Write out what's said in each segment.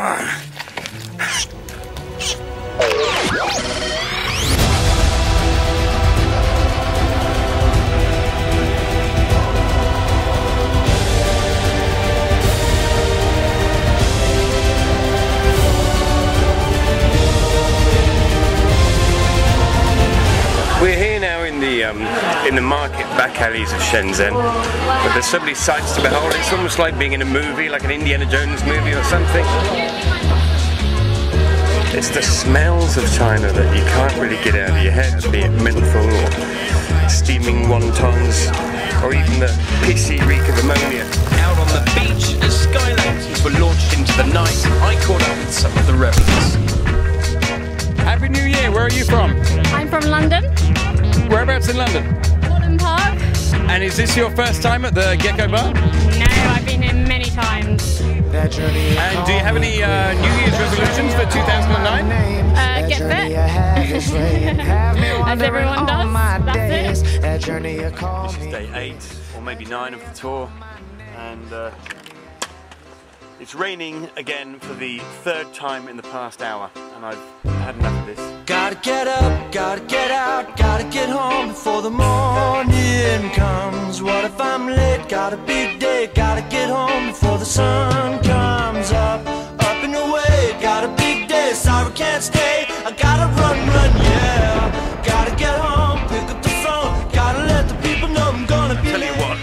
We're here now in the market back alleys of Shenzhen, but there's so many sights to behold. It's almost like being in a movie, like an Indiana Jones movie or something. It's the smells of China that you can't really get out of your head, be it menthol or steaming wontons, or even the pissy reek of ammonia. Out on the beach as sky lanterns were launched into the night, I caught up with some of the revelers. Happy New Year, where are you from? I'm from London. Whereabouts in London? Holland Park. And is this your first time at the Gecko Bar? No, I've been here many times. And do you have any New Year's resolutions for 2009? Get fit. As everyone does. That's it. This is day 8 or maybe 9 of the tour, and it's raining again for the 3rd time in the past hour, and I've had enough of this. Gotta get up, gotta get out, gotta get home before the morning comes. What if I'm late? Got a big day, gotta get home before the sun comes up. Up and away, got a big day, sorry can't stay. I gotta run, yeah. Gotta get home, pick up the phone, gotta let the people know I'm gonna be late. Tell you what.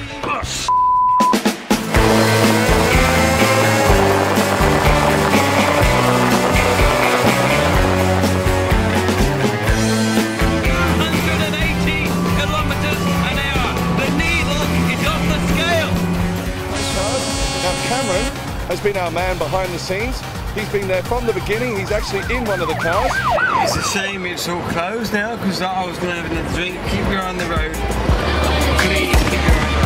Cameraman has been our man behind the scenes. He's been there from the beginning. He's actually in one of the cars. It's a shame it's all closed now, because I was going to have another drink. Keep your eye on the road. Please keep your eye on the road.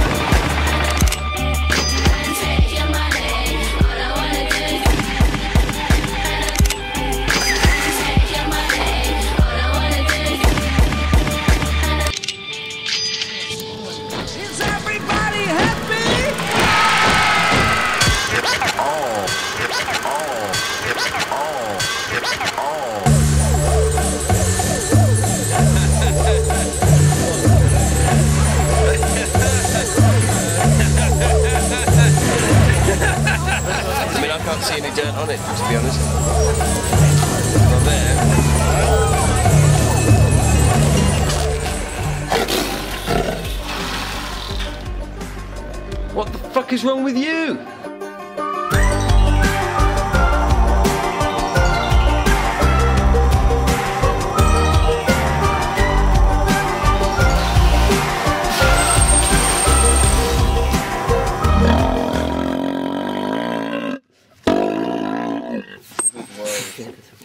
I can't see any dirt on it, to be honest. Not there. What the fuck is wrong with you?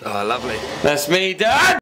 Oh, lovely. That's me, Dad!